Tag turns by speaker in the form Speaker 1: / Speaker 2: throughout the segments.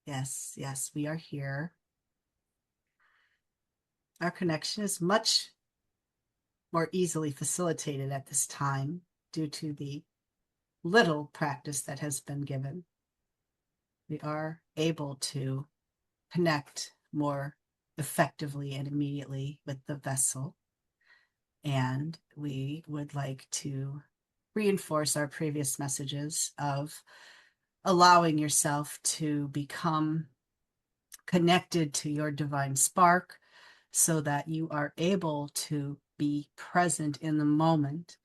Speaker 1: Yes, yes, we are here. Our connection is much more easily facilitated at this time due to the little practice that has been given. We are able to connect more effectively and immediately with the vessel. And we would like to reinforce our previous messages of allowing yourself to become connected to your divine spark so that you are able to be present in the moment,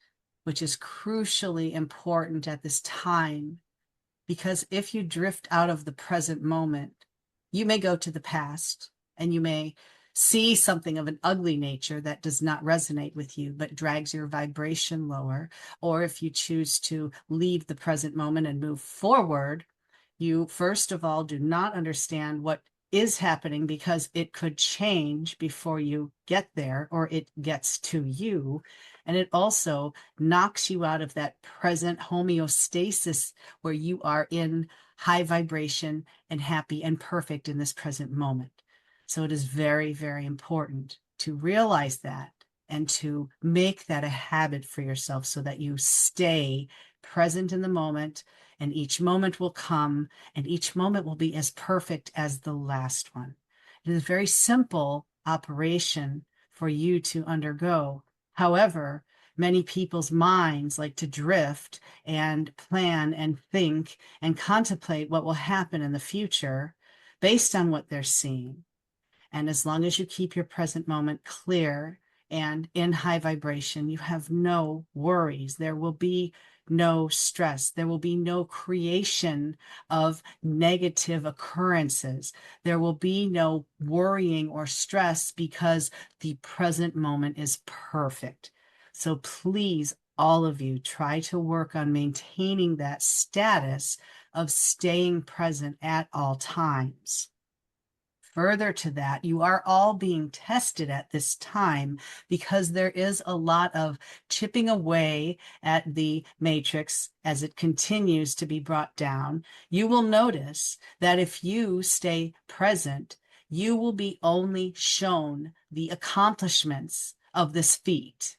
Speaker 1: which is crucially important at this time. Because if you drift out of the present moment, you may go to the past and you may see something of an ugly nature that does not resonate with you, but drags your vibration lower. Or if you choose to leave the present moment and move forward, you first of all do not understand what is happening because it could change before you get there or it gets to you. And it also knocks you out of that present homeostasis where you are in high vibration and happy and perfect in this present moment. So it is very, very important to realize that and to make that a habit for yourself so that you stay present in the moment, and each moment will come and each moment will be as perfect as the last one. It is a very simple operation for you to undergo. However, many people's minds like to drift and plan and think and contemplate what will happen in the future based on what they're seeing. And as long as you keep your present moment clear and in high vibration, you have no worries. There will be no stress. There will be no creation of negative occurrences. There will be no worrying or stress because the present moment is perfect. So please, all of you, try to work on maintaining that status of staying present at all times. Further to that, you are all being tested at this time because there is a lot of chipping away at the matrix as it continues to be brought down. You will notice that if you stay present, you will be only shown the accomplishments of this feat.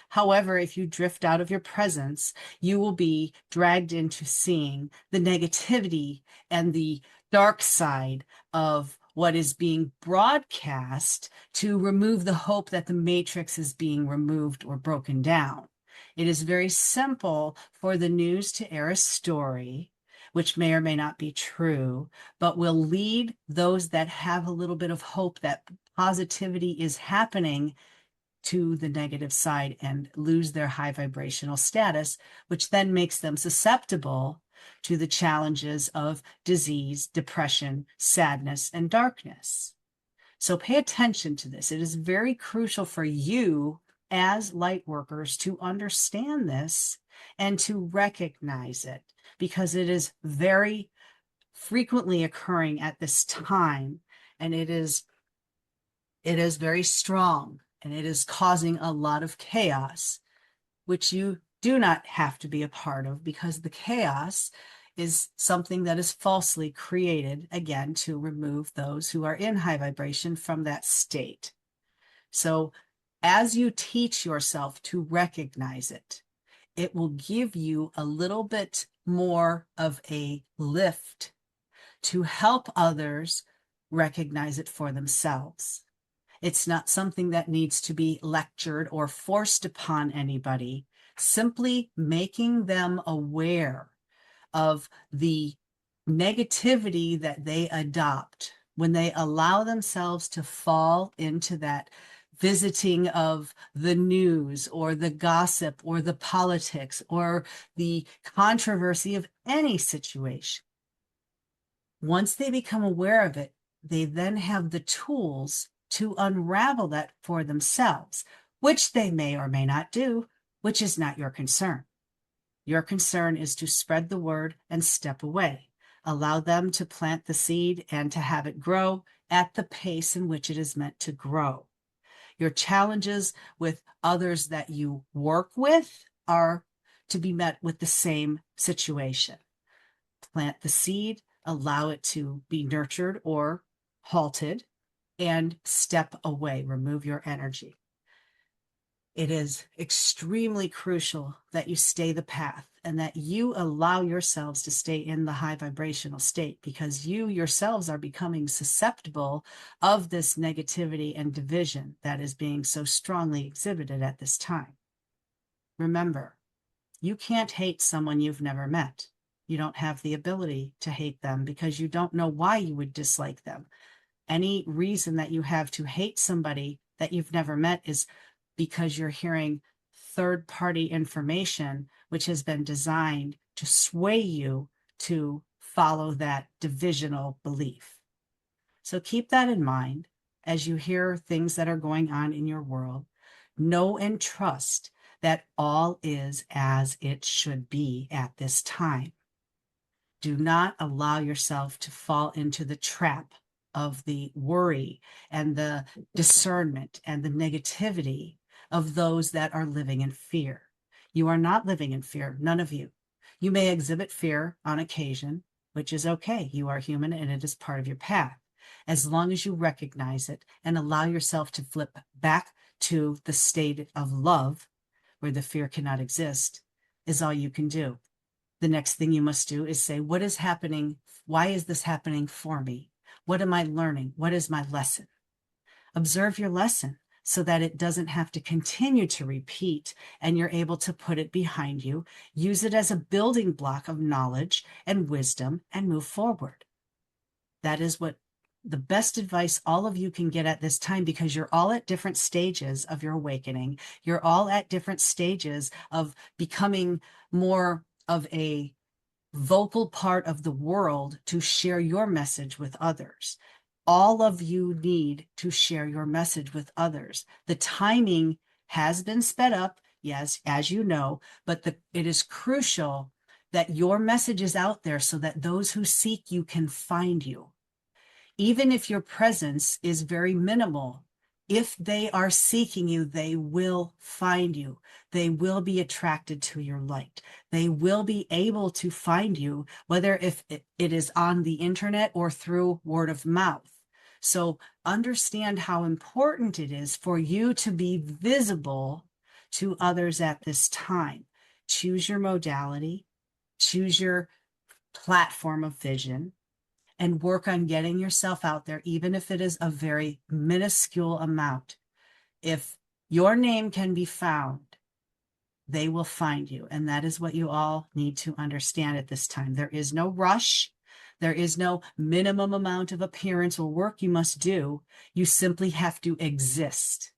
Speaker 1: However, if you drift out of your presence, you will be dragged into seeing the negativity and the dark side of what is being broadcast to remove the hope that the matrix is being removed or broken down. It is very simple for the news to air a story, which may or may not be true, but will lead those that have a little bit of hope that positivity is happening to the negative side and lose their high vibrational status, which then makes them susceptible to the challenges of disease, depression, sadness, and darkness. So pay attention to this. It is very crucial for you as light workers to understand this and to recognize it because it is very frequently occurring at this time, and it is very strong and it is causing a lot of chaos, which you do not have to be a part of because the chaos is something that is falsely created, again, to remove those who are in high vibration from that state. So as you teach yourself to recognize it, it will give you a little bit more of a lift to help others recognize it for themselves. It's not something that needs to be lectured or forced upon anybody. Simply making them aware of the negativity that they adopt when they allow themselves to fall into that visiting of the news or the gossip or the politics or the controversy of any situation. Once they become aware of it, they then have the tools to unravel that for themselves, which they may or may not do, which is not your concern. Your concern is to spread the word and step away. Allow them to plant the seed and to have it grow at the pace in which it is meant to grow. Your challenges with others that you work with are to be met with the same situation. Plant the seed, allow it to be nurtured or halted, and step away, remove your energy. It is extremely crucial that you stay the path and that you allow yourselves to stay in the high vibrational state, because you yourselves are becoming susceptible of this negativity and division that is being so strongly exhibited at this time. Remember, you can't hate someone you've never met. You don't have the ability to hate them because you don't know why you would dislike them. Any reason that you have to hate somebody that you've never met is because you're hearing third-party information, which has been designed to sway you to follow that divisional belief. So keep that in mind as you hear things that are going on in your world. Know and trust that all is as it should be at this time. Do not allow yourself to fall into the trap of the worry and the discernment and the negativity of those that are living in fear. You are not living in fear, none of you. You may exhibit fear on occasion, which is okay. You are human and it is part of your path. As long as you recognize it and allow yourself to flip back to the state of love, where the fear cannot exist, is all you can do. The next thing you must do is say, what is happening? Why is this happening for me? What am I learning? What is my lesson? Observe your lesson so that it doesn't have to continue to repeat and you're able to put it behind you, use it as a building block of knowledge and wisdom, and move forward. That is what the best advice all of you can get at this time, because you're all at different stages of your awakening. You're all at different stages of becoming more of a vocal part of the world to share your message with others. All of you need to share your message with others. The timing has been sped up, yes, as you know, but it is crucial that your message is out there so that those who seek you can find you. Even if your presence is very minimal, if they are seeking you, they will find you. They will be attracted to your light. They will be able to find you, whether if it is on the internet or through word of mouth. So understand how important it is for you to be visible to others at this time. Choose your modality, choose your platform of vision, and work on getting yourself out there, even if it is a very minuscule amount. If your name can be found, they will find you. And that is what you all need to understand at this time. There is no rush. There is no minimum amount of appearance or work you must do. You simply have to exist.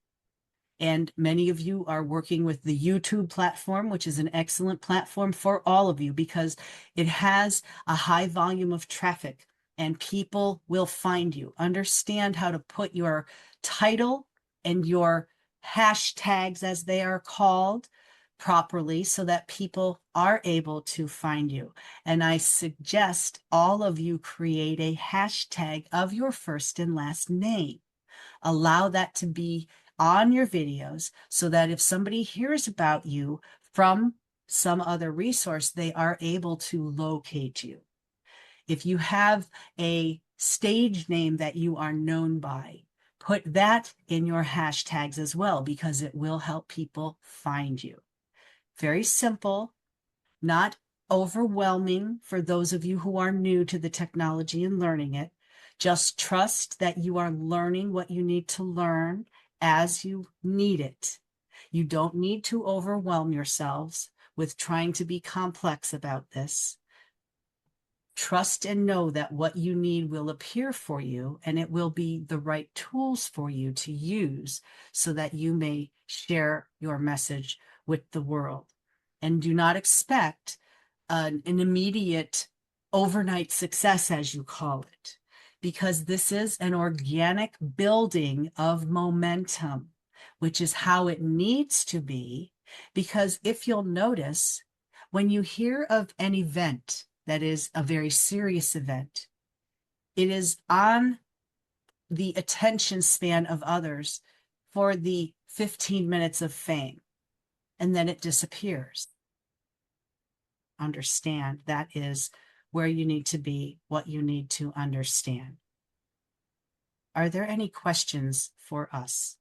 Speaker 1: And many of you are working with the YouTube platform, which is an excellent platform for all of you because it has a high volume of traffic and people will find you. Understand how to put your title and your hashtags, as they are called, properly so that people are able to find you. And I suggest all of you create a hashtag of your first and last name. Allow that to be on your videos so that if somebody hears about you from some other resource, they are able to locate you. If you have a stage name that you are known by, put that in your hashtags as well, because it will help people find you. Very simple, not overwhelming for those of you who are new to the technology and learning it. Just trust that you are learning what you need to learn as you need it. You don't need to overwhelm yourselves with trying to be complex about this. Trust and know that what you need will appear for you, and it will be the right tools for you to use so that you may share your message with the world. And do not expect an immediate overnight success, as you call it, because this is an organic building of momentum, which is how it needs to be. Because if you'll notice, when you hear of an event that is a very serious event, it is on the attention span of others for the 15 minutes of fame, and then it disappears. Understand that is where you need to be, what you need to understand. Are there any questions for us?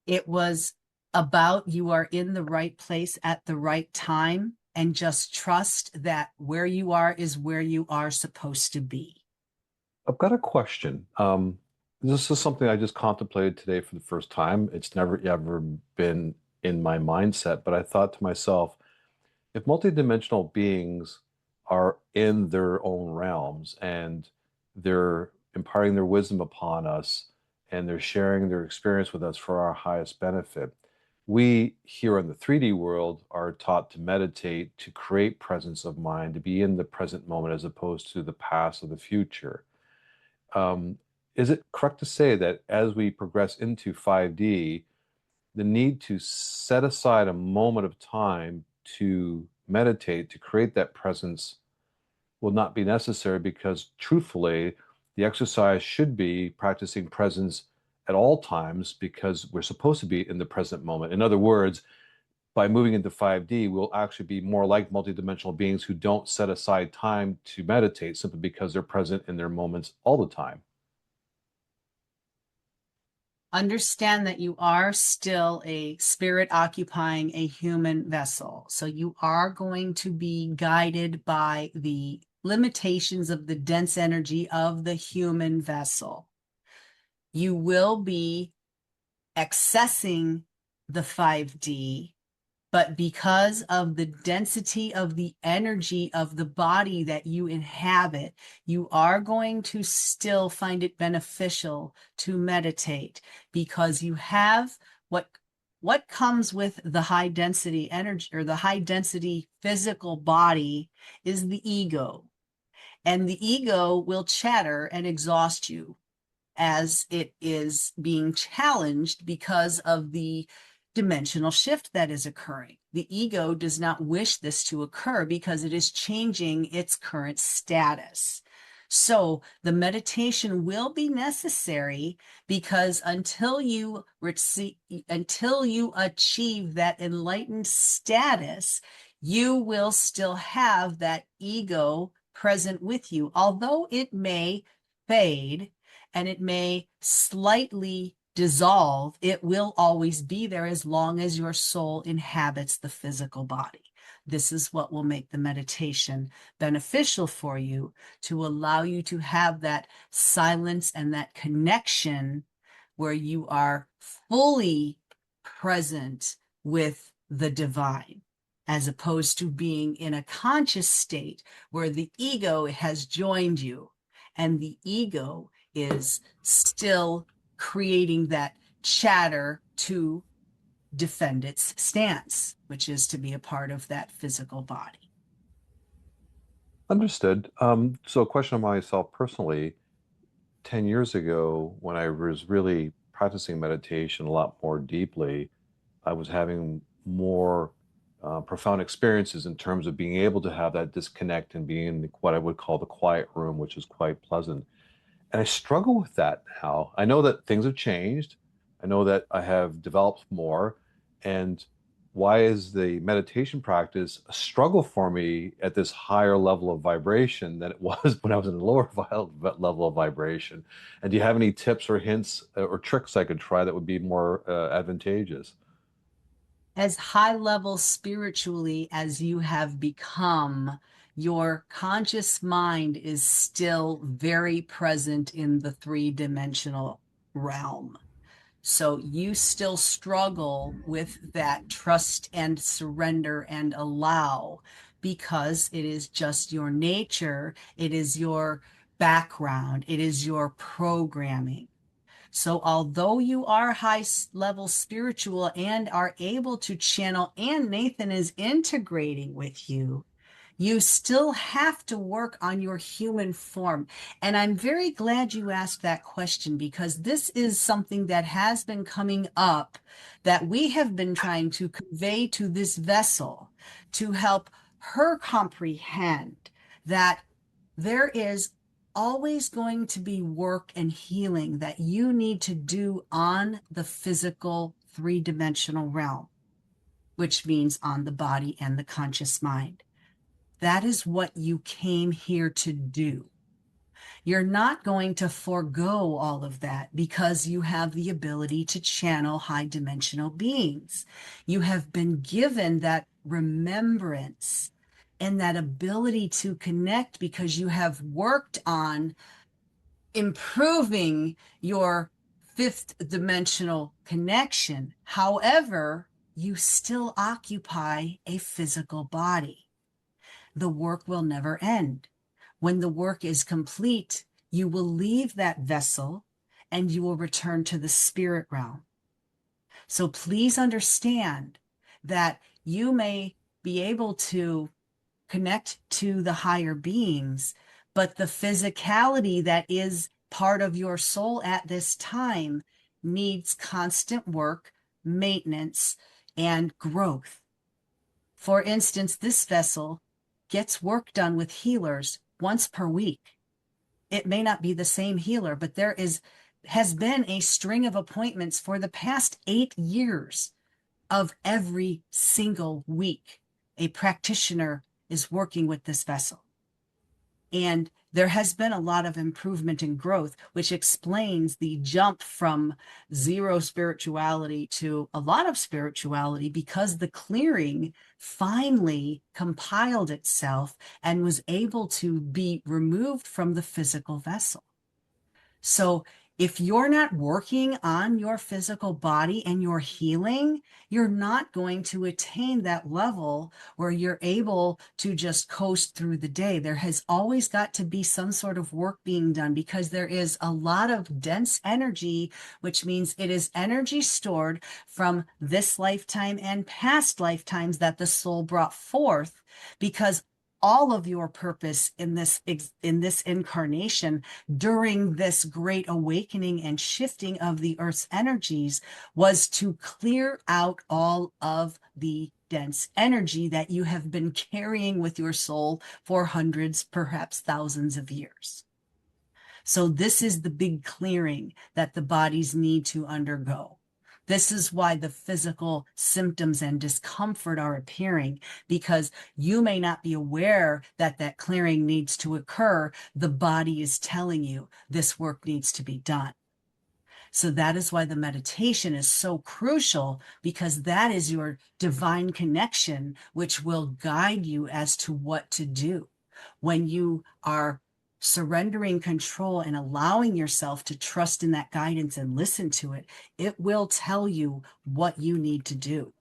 Speaker 1: It was about you are in the right place at the right time, and just trust that where you are is where you are supposed to be.
Speaker 2: I've got a question. This is something I just contemplated today for the first time. It's never ever been in my mindset, but I thought to myself, if multidimensional beings are in their own realms and they're imparting their wisdom upon us and they're sharing their experience with us for our highest benefit, we here in the 3D world are taught to meditate, to create presence of mind, to be in the present moment as opposed to the past or the future. Um, is it correct to say that as we progress into 5D, the need to set aside a moment of time to meditate, to create that presence, will not be necessary because, truthfully, the exercise should be practicing presence at all times because we're supposed to be in the present moment. In other words, by moving into 5D, we'll actually be more like multidimensional beings who don't set aside time to meditate simply because they're present in their moments all the time.
Speaker 1: Understand that you are still a spirit occupying a human vessel. So you are going to be guided by the limitations of the dense energy of the human vessel. You will be accessing the 5D, but because of the density of the energy of the body that you inhabit, you are going to still find it beneficial to meditate because you have what comes with the high density energy or the high density physical body is the ego. And the ego will chatter and exhaust you as it is being challenged because of the dimensional shift that is occurring. The ego does not wish this to occur because it is changing its current status. So the meditation will be necessary because until you achieve that enlightened status, you will still have that ego present with you, although it may fade and it may slightly dissolve, it will always be there as long as your soul inhabits the physical body. This is what will make the meditation beneficial for you to allow you to have that silence and that connection where you are fully present with the divine, as opposed to being in a conscious state where the ego has joined you and the ego is still creating that chatter to defend its stance, which is to be a part of that physical body.
Speaker 2: Understood. So a question of myself personally, 10 years ago, when I was really practicing meditation a lot more deeply, I was having more profound experiences in terms of being able to have that disconnect and being in what I would call the quiet room, which is quite pleasant. And I struggle with that now. I know that things have changed. I know that I have developed more. And why is the meditation practice a struggle for me at this higher level of vibration than it was when I was in a lower level of vibration? And do you have any tips or hints or tricks I could try that would be more advantageous?
Speaker 1: As high level spiritually as you have become, your conscious mind is still very present in the three-dimensional realm. So you still struggle with that trust and surrender and allow because it is just your nature, it is your background, it is your programming. So, although you are high level spiritual and are able to channel, and Nathan is integrating with you, you still have to work on your human form. And I'm very glad you asked that question because this is something that has been coming up that we have been trying to convey to this vessel to help her comprehend that there is always going to be work and healing that you need to do on the physical three-dimensional realm, which means on the body and the conscious mind. That is what you came here to do. You're not going to forego all of that because you have the ability to channel high dimensional beings. You have been given that remembrance and that ability to connect because you have worked on improving your fifth dimensional connection. However, you still occupy a physical body. The work will never end. When the work is complete, you will leave that vessel and you will return to the spirit realm. So please understand that you may be able to connect to the higher beings, but the physicality that is part of your soul at this time needs constant work, maintenance, and growth. For instance, this vessel gets work done with healers once per week. It may not be the same healer, but has been a string of appointments for the past 8 years of every single week. A practitioner is working with this vessel. And there has been a lot of improvement and growth, which explains the jump from zero spirituality to a lot of spirituality, because the clearing finally compiled itself and was able to be removed from the physical vessel. So if you're not working on your physical body and your healing, you're not going to attain that level where you're able to just coast through the day. There has always got to be some sort of work being done, because there is a lot of dense energy, which means it is energy stored from this lifetime and past lifetimes that the soul brought forth, because all of your purpose in this incarnation during this great awakening and shifting of the earth's energies was to clear out all of the dense energy that you have been carrying with your soul for hundreds, perhaps thousands of years. So this is the big clearing that the bodies need to undergo. This is why the physical symptoms and discomfort are appearing, because you may not be aware that that clearing needs to occur. The body is telling you this work needs to be done. So that is why the meditation is so crucial, because that is your divine connection, which will guide you as to what to do. When you are surrendering control and allowing yourself to trust in that guidance and listen to it, it will tell you what you need to do.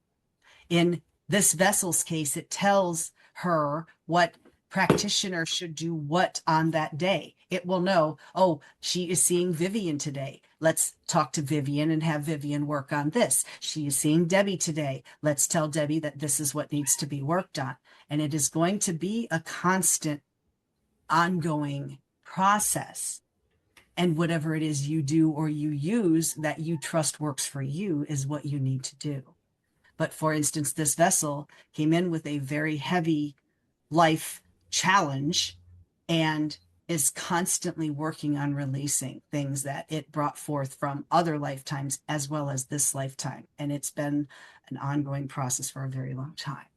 Speaker 1: In this vessel's case, it tells her what practitioner should do what on that day. It will know, oh, she is seeing Vivian today. Let's talk to Vivian and have Vivian work on this. She is seeing Debbie today. Let's tell Debbie that this is what needs to be worked on. And it is going to be a constant, ongoing process. And whatever it is you do or you use that you trust works for you is what you need to do. But for instance, this vessel came in with a very heavy life challenge and is constantly working on releasing things that it brought forth from other lifetimes as well as this lifetime. And it's been an ongoing process for a very long time.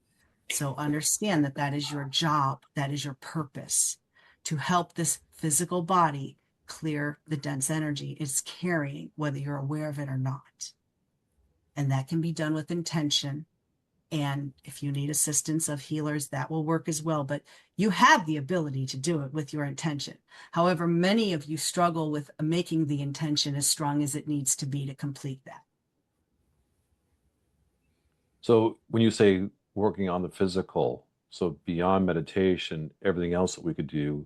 Speaker 1: So understand that that is your job, that is your purpose, to help this physical body clear the dense energy it's carrying, whether you're aware of it or not. And that can be done with intention. And if you need assistance of healers, that will work as well. But you have the ability to do it with your intention. However, many of you struggle with making the intention as strong as it needs to be to complete that.
Speaker 2: So when you say working on the physical, so beyond meditation, everything else that we could do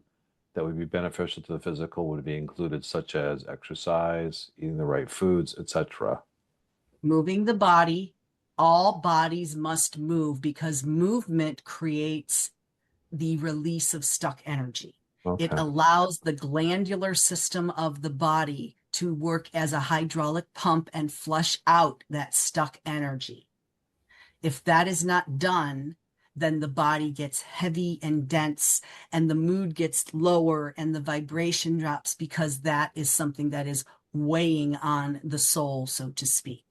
Speaker 2: that would be beneficial to the physical would be included, such as exercise, eating the right foods, etc.
Speaker 1: Moving the body, all bodies must move, because movement creates the release of stuck energy. It
Speaker 2: Okay.
Speaker 1: allows the glandular system of the body to work as a hydraulic pump and flush out that stuck energy. If that is not done, then the body gets heavy and dense and the mood gets lower and the vibration drops, because that is something that is weighing on the soul, so to speak.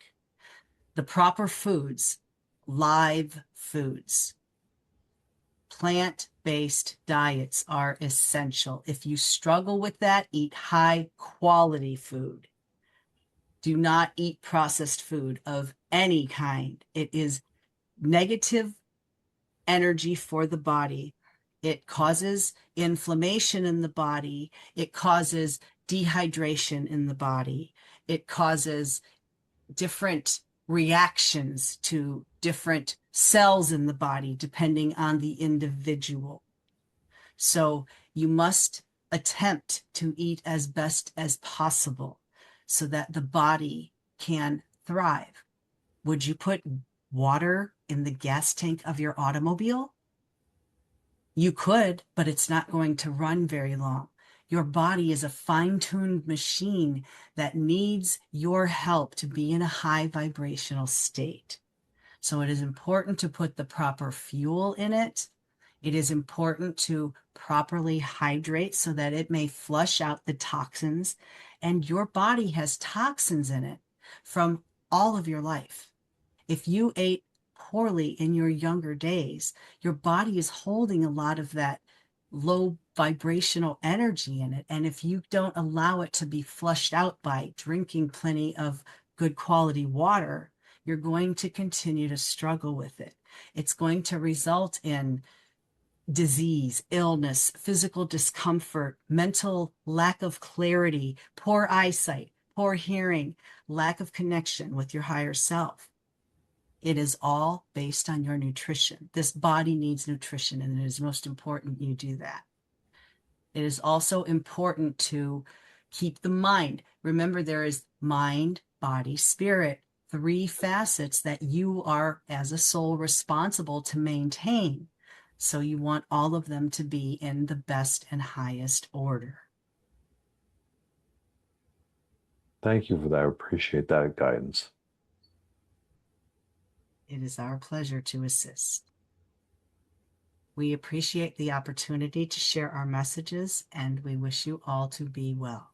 Speaker 1: The proper foods, live foods, plant plant-based diets are essential. If you struggle with that, eat high quality food. Do not eat processed food of any kind. It is negative energy for the body. It causes inflammation in the body. It causes dehydration in the body. It causes different reactions to different cells in the body, depending on the individual. So you must attempt to eat as best as possible so that the body can thrive. Would you put water in the gas tank of your automobile? You could, but it's not going to run very long. Your body is a fine-tuned machine that needs your help to be in a high vibrational state. So it is important to put the proper fuel in it. It is important to properly hydrate so that it may flush out the toxins. And your body has toxins in it from all of your life. If you ate poorly in your younger days, your body is holding a lot of that low vibrational energy in it. And if you don't allow it to be flushed out by drinking plenty of good quality water, you're going to continue to struggle with it. It's going to result in disease, illness, physical discomfort, mental lack of clarity, poor eyesight, poor hearing, lack of connection with your higher self. It is all based on your nutrition. This body needs nutrition, and it is most important you do that. It is also important to keep the mind. Remember, there is mind, body, spirit, three facets that you are, as a soul, responsible to maintain. So you want all of them to be in the best and highest order.
Speaker 2: Thank you for that. I appreciate that guidance.
Speaker 1: It is our pleasure to assist. We appreciate the opportunity to share our messages, and we wish you all to be well.